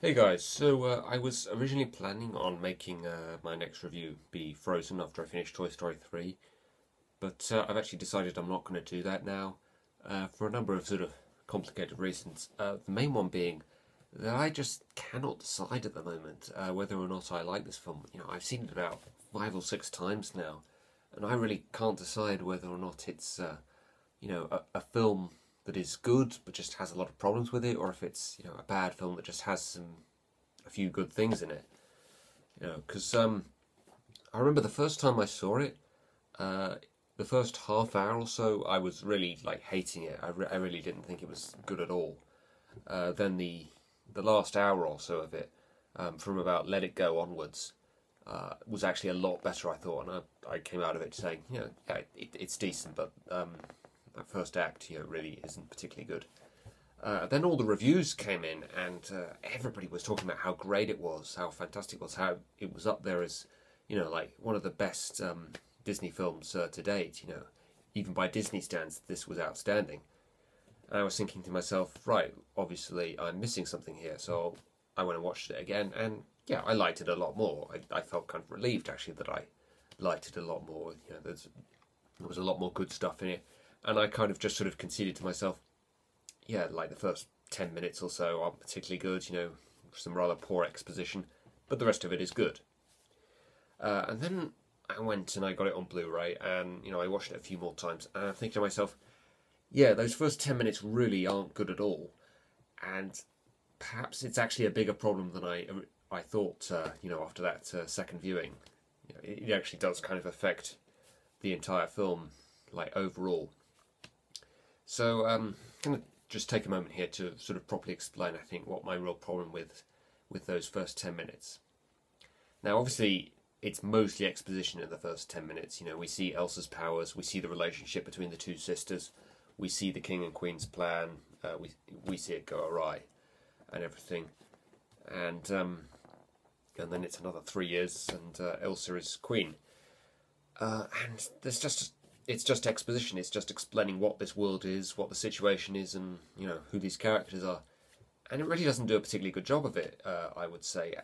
Hey guys, I was originally planning on making my next review be Frozen after I finished Toy Story 3, but I've actually decided I'm not going to do that now for a number of sort of complicated reasons. The main one being that I just cannot decide at the moment whether or not I like this film. I've seen it about 5 or 6 times now, and I really can't decide whether or not it's a film that is good but just has a lot of problems with it, or if it's a bad film that just has a few good things in it. Because I remember the first time I saw it, uh, the first half hour or so, I was really like hating it. I really didn't think it was good at all. Then the last hour or so of it, from about Let It Go onwards, was actually a lot better, I thought, and I came out of it saying, yeah, it's decent, but that first act, really isn't particularly good. Then all the reviews came in, and everybody was talking about how great it was, how fantastic it was, how it was up there as, like one of the best Disney films to date. Even by Disney standards, this was outstanding. And I was thinking to myself, right, obviously I'm missing something here, so I went and watched it again, and yeah, I liked it a lot more. I felt kind of relieved actually that I liked it a lot more. There was a lot more good stuff in it, and I kind of just sort of conceded to myself, yeah, like the first 10 minutes or so aren't particularly good. Some rather poor exposition, but the rest of it is good. And then I went and I got it on Blu-ray, and I watched it a few more times, and I'm thinking to myself, yeah, those first 10 minutes really aren't good at all, and perhaps it's actually a bigger problem than I thought. After that second viewing, it actually does kind of affect the entire film, like overall. So I'm going to just take a moment here to sort of properly explain, I think, what my real problem with those first 10 minutes. Now, obviously, it's mostly exposition in the first 10 minutes. We see Elsa's powers, we see the relationship between the two sisters, we see the king and queen's plan, we see it go awry, and everything, and then it's another 3 years, and Elsa is queen, and it's just exposition. It's just explaining what this world is, what the situation is, and who these characters are. And it really doesn't do a particularly good job of it, I would say.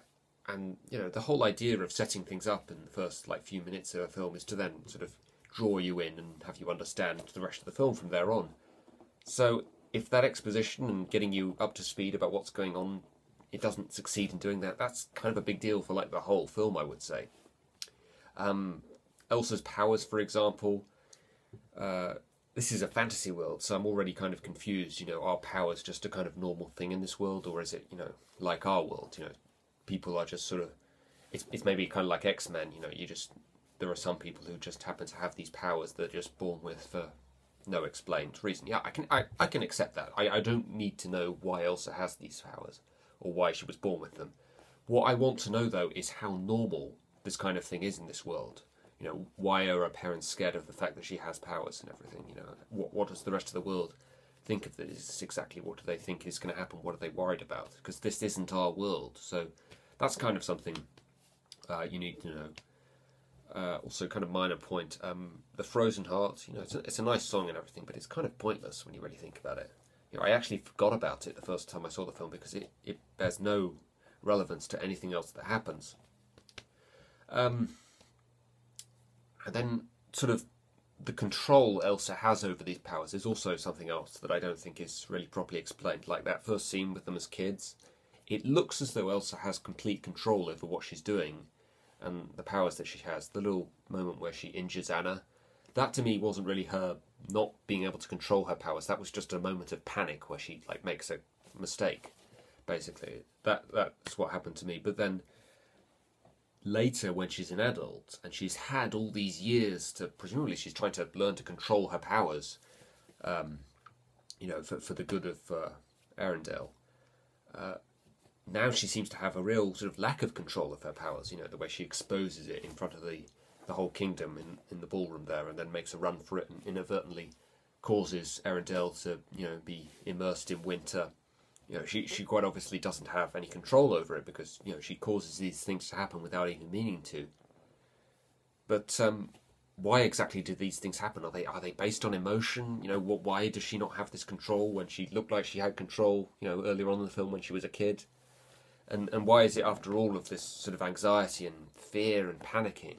And the whole idea of setting things up in the first few minutes of a film is to then sort of draw you in and have you understand the rest of the film from there on. So if that exposition and getting you up to speed about what's going on, it doesn't succeed in doing that, that's kind of a big deal for the whole film, I would say. Elsa's powers, for example, this is a fantasy world, so I'm already kind of confused. Are powers just a kind of normal thing in this world, or is it, like our world? People are just sort of. It's maybe kind of like X-Men. There are some people who just happen to have these powers that are just born with for no explained reason. Yeah, I can accept that. I don't need to know why Elsa has these powers or why she was born with them. What I want to know though is how normal this kind of thing is in this world. Why are her parents scared of the fact that she has powers and everything? What does the rest of the world think of this exactly? What do they think is going to happen? What are they worried about? Because this isn't our world. So that's kind of something you need to know. Also, kind of minor point, the Frozen Heart. It's a nice song and everything, but it's kind of pointless when you really think about it. I actually forgot about it the first time I saw the film because it bears no relevance to anything else that happens. Um, and then, sort of, the control Elsa has over these powers is also something else that I don't think is really properly explained. Like that first scene with them as kids, it looks as though Elsa has complete control over what she's doing and the powers that she has. The little moment where she injures Anna, that to me wasn't really her not being able to control her powers. That was just a moment of panic where she makes a mistake. Basically, that's what happened to me. But then later, when she's an adult and she's had all these years to, presumably she's trying to learn to control her powers, for the good of Arendelle. Now she seems to have a real sort of lack of control of her powers. The way she exposes it in front of the whole kingdom in the ballroom there, and then makes a run for it and inadvertently causes Arendelle to be immersed in winter. She quite obviously doesn't have any control over it because she causes these things to happen without even meaning to. But why exactly do these things happen? Are they based on emotion? Why does she not have this control when she looked like she had control? Earlier on in the film when she was a kid. And why is it, after all of this sort of anxiety and fear and panicking,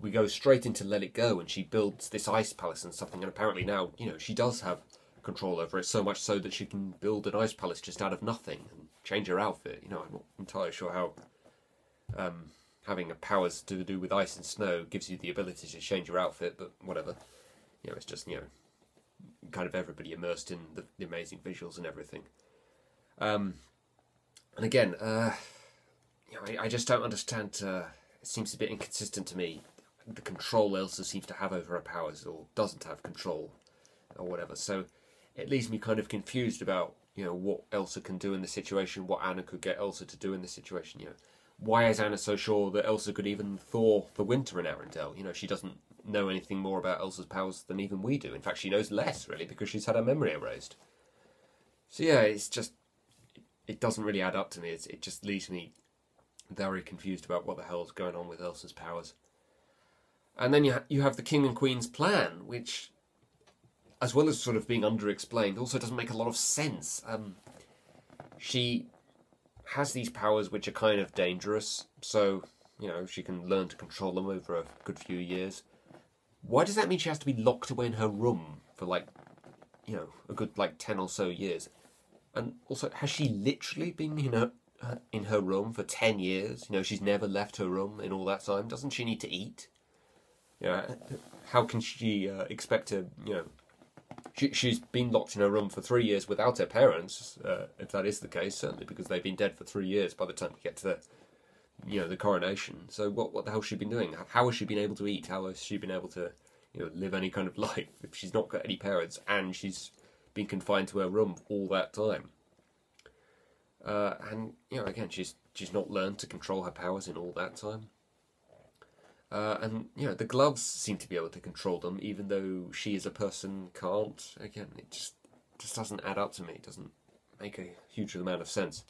we go straight into Let It Go, and she builds this ice palace and something, and apparently now, she does have control over it, so much so that she can build an ice palace just out of nothing and change her outfit. I'm not entirely sure how having powers to do with ice and snow gives you the ability to change your outfit, but whatever. It's just, kind of everybody immersed in the amazing visuals and everything. And again, I just don't understand. It seems a bit inconsistent to me, the control Elsa seems to have over her powers, or doesn't have control, or whatever. So it leaves me kind of confused about, what Elsa can do in the situation, what Anna could get Elsa to do in the situation. Why is Anna so sure that Elsa could even thaw the winter in Arendelle? She doesn't know anything more about Elsa's powers than even we do. In fact, she knows less, really, because she's had her memory erased. So yeah, it's just, it doesn't really add up to me. It just leaves me very confused about what the hell's going on with Elsa's powers. And then you have the King and Queen's plan, which, as well as sort of being underexplained, also doesn't make a lot of sense. She has these powers which are kind of dangerous, so, she can learn to control them over a good few years. Why does that mean she has to be locked away in her room for, a good, 10 or so years? And also, has she literally been in her room for 10 years? She's never left her room in all that time. Doesn't she need to eat? How can she expect to, she's been locked in her room for 3 years without her parents, if that is the case, certainly, because they've been dead for 3 years by the time we get to the coronation. So what the hell has she been doing? How has she been able to eat? How has she been able to, live any kind of life if she's not got any parents and she's been confined to her room all that time? And, again, she's not learned to control her powers in all that time. And, the gloves seem to be able to control them, even though she as a person can't. Again, it just doesn't add up to me. It doesn't make a huge amount of sense.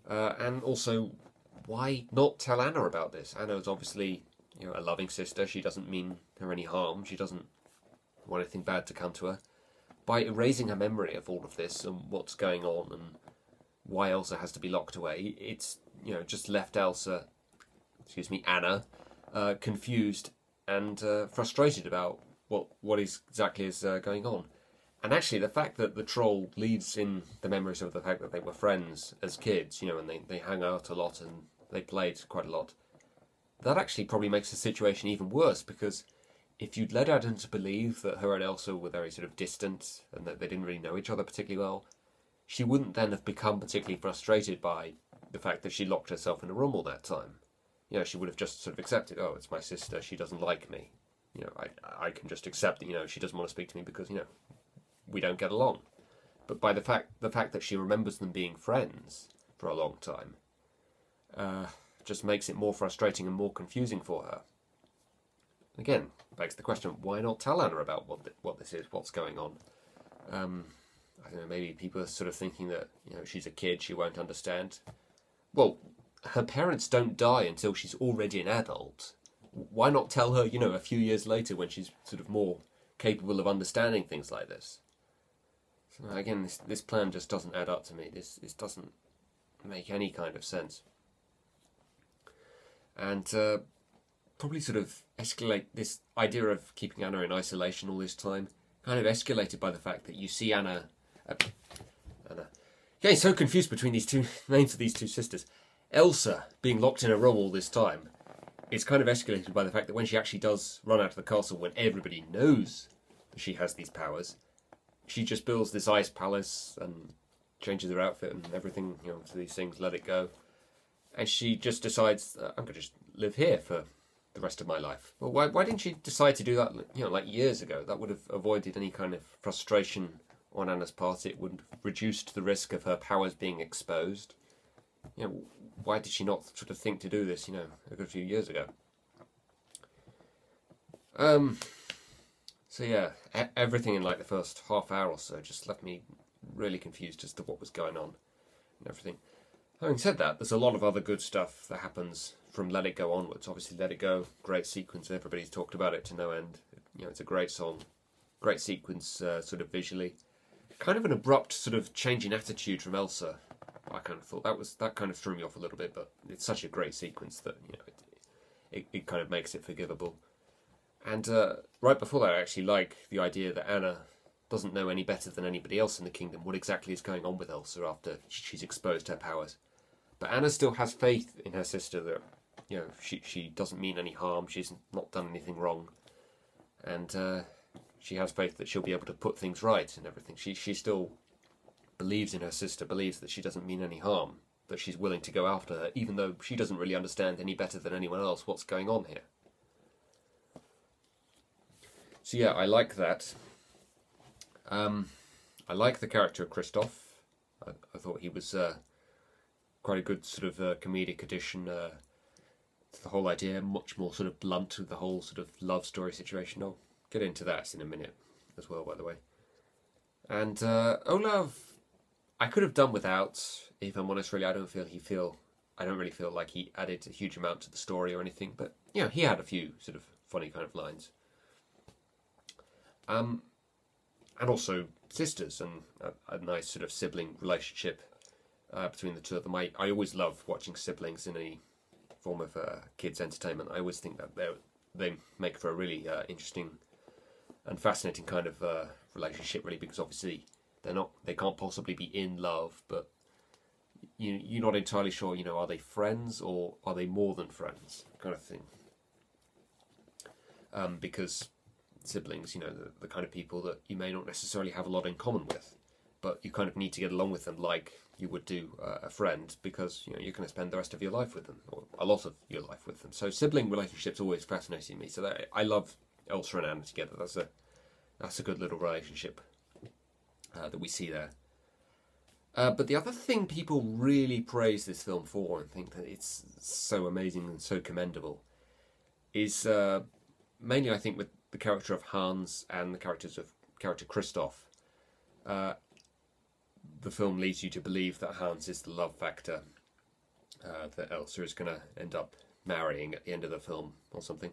And also, why not tell Anna about this? Anna is obviously, a loving sister. She doesn't mean her any harm. She doesn't want anything bad to come to her. By erasing her memory of all of this and what's going on and why Elsa has to be locked away, it's, just left Anna, confused and frustrated about what exactly is going on. And actually, the fact that the troll leaves in the memories of the fact that they were friends as kids, and they hung out a lot and they played quite a lot, that actually probably makes the situation even worse, because if you'd led Adam to believe that her and Elsa were very sort of distant and that they didn't really know each other particularly well, she wouldn't then have become particularly frustrated by the fact that she locked herself in a room all that time. She would have just sort of accepted, oh, it's my sister, she doesn't like me. I can just accept that, she doesn't want to speak to me because, we don't get along. But by the fact that she remembers them being friends for a long time, just makes it more frustrating and more confusing for her. Again, begs the question, why not tell Anna about what this is, what's going on? I don't know, maybe people are sort of thinking that, she's a kid, she won't understand. Well, her parents don't die until she's already an adult. Why not tell her, a few years later when she's sort of more capable of understanding things like this? So again, this plan just doesn't add up to me. This doesn't make any kind of sense. And probably sort of escalate this idea of keeping Anna in isolation all this time, kind of escalated by the fact that you see Anna getting so confused between these two names of these two sisters. Elsa being locked in a room all this time is kind of escalated by the fact that when she actually does run out of the castle, when everybody knows that she has these powers, she just builds this ice palace and changes her outfit and everything, to these things, Let It Go. And she just decides, I'm going to just live here for the rest of my life. Well, why didn't she decide to do that, years ago? That would have avoided any kind of frustration on Anna's part. It would have reduced the risk of her powers being exposed. Why did she not sort of think to do this, a good few years ago? So yeah, everything in the first half hour or so just left me really confused as to what was going on and everything. Having said that, there's a lot of other good stuff that happens from Let It Go onwards. Obviously, Let It Go, great sequence. Everybody's talked about it to no end. It's a great song, great sequence, sort of visually. Kind of an abrupt sort of change in attitude from Elsa I kind of thought that kind of threw me off a little bit, but it's such a great sequence that it kind of makes it forgivable. And right before that, I actually like the idea that Anna doesn't know any better than anybody else in the kingdom what exactly is going on with Elsa after she's exposed her powers. But Anna still has faith in her sister that she doesn't mean any harm, she's not done anything wrong, and she has faith that she'll be able to put things right and everything. She still believes in her sister, believes that she doesn't mean any harm, that she's willing to go after her, even though she doesn't really understand any better than anyone else what's going on here. So yeah, I like that. I like the character of Kristoff. I thought he was quite a good sort of comedic addition to the whole idea, much more sort of blunt with the whole sort of love story situation. I'll get into that in a minute as well, by the way. And Olaf, I could have done without, if I'm honest. Really, I don't really feel like he added a huge amount to the story or anything. But he had a few sort of funny kind of lines. And also sisters and a nice sort of sibling relationship between the two of them. I always love watching siblings in any form of kids' entertainment. I always think that they make for a really interesting and fascinating kind of relationship, really, because obviously they can't possibly be in love, but you're not entirely sure. Are they friends or are they more than friends, kind of thing? Because siblings, the kind of people that you may not necessarily have a lot in common with, but you kind of need to get along with them like you would do a friend, because you're going to spend the rest of your life with them, or a lot of your life with them. So sibling relationships always fascinating me. So I love Elsa and Anna together. That's a good little relationship that we see there. But the other thing people really praise this film for and think that it's so amazing and so commendable is mainly, I think, with the character of Hans and the character Kristoff. The film leads you to believe that Hans is the love factor that Elsa is going to end up marrying at the end of the film or something.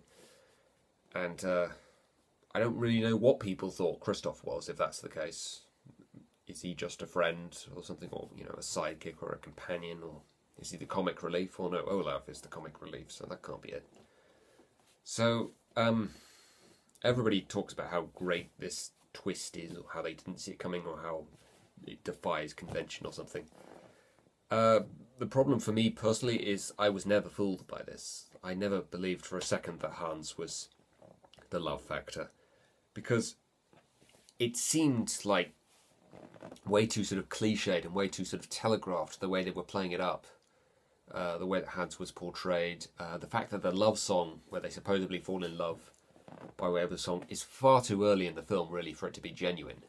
And I don't really know what people thought Kristoff was, if that's the case. Is he just a friend or something, or a sidekick or a companion, or is he the comic relief? Or no, Olaf is the comic relief, so that can't be it. So everybody talks about how great this twist is, or how they didn't see it coming, or how it defies convention or something. The problem for me personally is I was never fooled by this. I never believed for a second that Hans was the love factor, because it seemed like way too sort of cliched and way too sort of telegraphed the way they were playing it up, the way that Hans was portrayed, the fact that the love song, where they supposedly fall in love by way of the song, is far too early in the film, really, for it to be genuine.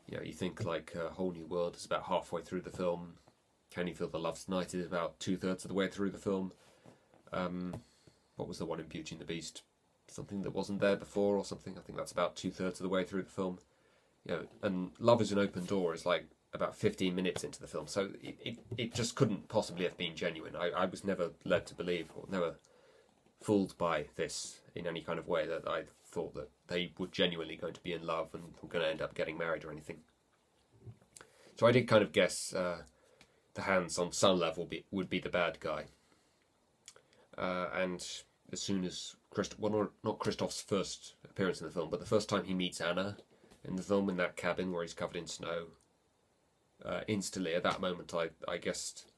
You think like A Whole New World is about halfway through the film. Can You Feel the Love Tonight is about 2/3 of the way through the film. What was the one in Beauty and the Beast? Something that wasn't there before or something. I think that's about 2/3 of the way through the film. And Love is an Open Door is like about 15 minutes into the film. So it just couldn't possibly have been genuine. I was never led to believe, or never fooled by this in any kind of way, that I thought that they were genuinely going to be in love and were going to end up getting married or anything. So I did kind of guess the Hans on some level would be the bad guy. And as soon as not Kristoff's first appearance in the film, but the first time he meets Anna in the film, in that cabin where he's covered in snow, instantly at that moment I guessed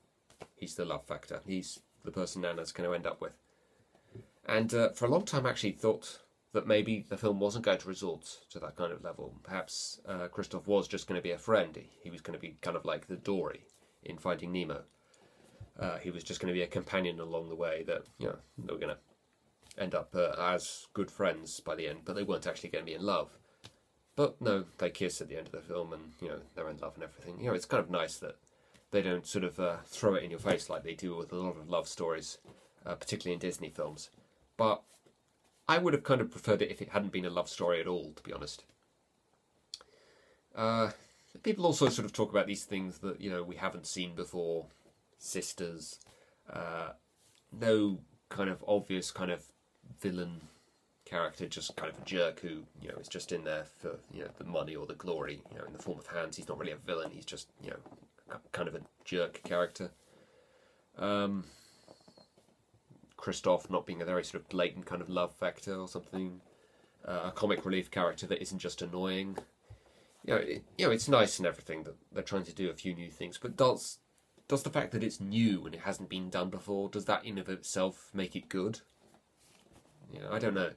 he's the love factor. He's the person Anna's going to end up with. And for a long time I actually thought that maybe the film wasn't going to resort to that kind of level. Perhaps Kristoff was just going to be a friend. He was going to be kind of like the Dory in Finding Nemo. He was just going to be a companion along the way, that they were going to end up as good friends by the end, but they weren't actually going to be in love. But no, they kiss at the end of the film, and they're in love and everything. It's kind of nice that they don't sort of throw it in your face like they do with a lot of love stories, particularly in Disney films. But I would have kind of preferred it if it hadn't been a love story at all, to be honest. People also sort of talk about these things that we haven't seen before. Sisters, no kind of obvious kind of villain character, just kind of a jerk who is just in there for the money or the glory. In the form of Hans, he's not really a villain. He's just kind of a jerk character. Kristoff not being a very sort of blatant kind of love factor or something. A comic relief character that isn't just annoying. It's nice and everything that they're trying to do a few new things, but does the fact that it's new and it hasn't been done before, does that in of itself make it good? I don't know.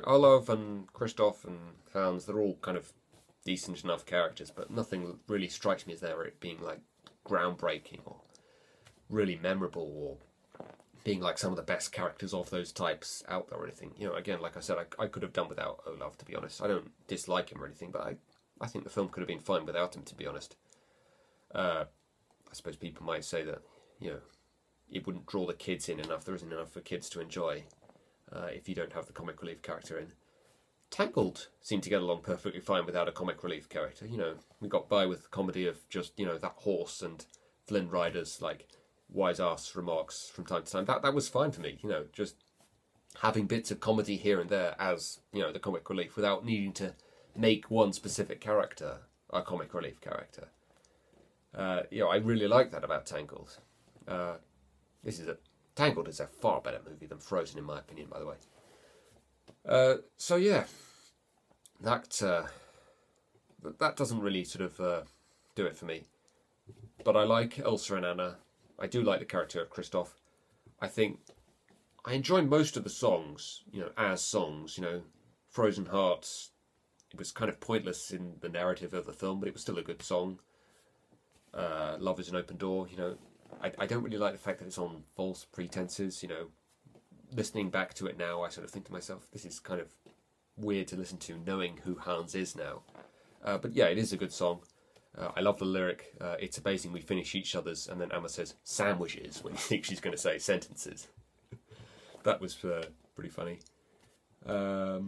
Olaf and Kristoff and Hans, they're all kind of decent enough characters, but nothing really strikes me as there it being like groundbreaking or really memorable or being like some of the best characters of those types out there or anything. Again, like I said, I could have done without Olaf, to be honest. I don't dislike him or anything, but I think the film could have been fine without him, to be honest. I suppose people might say that, it wouldn't draw the kids in enough. There isn't enough for kids to enjoy if you don't have the comic relief character in. Tangled seemed to get along perfectly fine without a comic relief character. We got by with the comedy of just, that horse and Flynn Rider's, like, wise-ass remarks from time to time. That was fine for me, just having bits of comedy here and there as, the comic relief without needing to make one specific character a comic relief character. I really like that about Tangled. Tangled is a far better movie than Frozen, in my opinion, by the way. So yeah, that doesn't really sort of do it for me. But I like Elsa and Anna. I do like the character of Kristoff. I think I enjoy most of the songs, as songs. Frozen Hearts, it was kind of pointless in the narrative of the film, but it was still a good song. Love is an Open Door, I don't really like the fact that it's on false pretenses, Listening back to it now, I sort of think to myself, this is kind of weird to listen to, knowing who Hans is now. But yeah, it is a good song. I love the lyric, it's amazing we finish each other's, and then Amma says, sandwiches, when you think she's going to say sentences. That was pretty funny. Let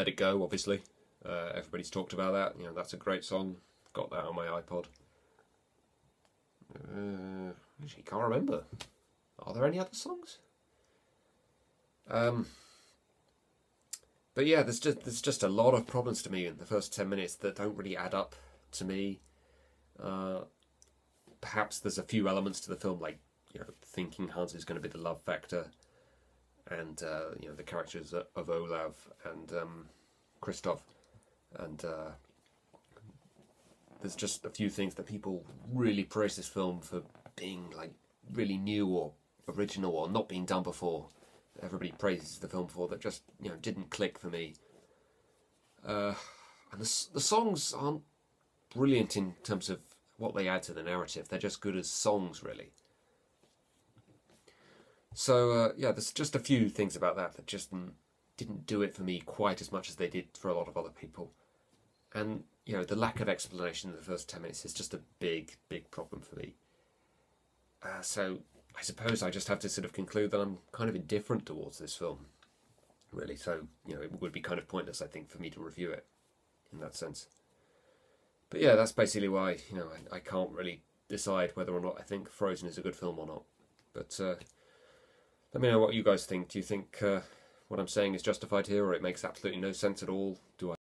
It Go, obviously. Everybody's talked about that. That's a great song. Got that on my iPod. Actually, can't remember. Are there any other songs? But yeah, there's just a lot of problems to me in the first 10 minutes that don't really add up to me. Perhaps there's a few elements to the film, like thinking Hans is going to be the love factor, and the characters of Olaf and Kristoff, and there's just a few things that people really praise this film for being like really new or original or not being done before. Everybody praises the film for that just didn't click for me. And the songs aren't brilliant in terms of what they add to the narrative. They're just good as songs, really. So yeah, there's just a few things about that just didn't do it for me quite as much as they did for a lot of other people. And the lack of explanation in the first 10 minutes is just a big, big problem for me. So I suppose I just have to sort of conclude that I'm kind of indifferent towards this film, really. So, it would be kind of pointless, I think, for me to review it in that sense. But yeah, that's basically why, I can't really decide whether or not I think Frozen is a good film or not. But let me know what you guys think. Do you think what I'm saying is justified here, or it makes absolutely no sense at all? Do I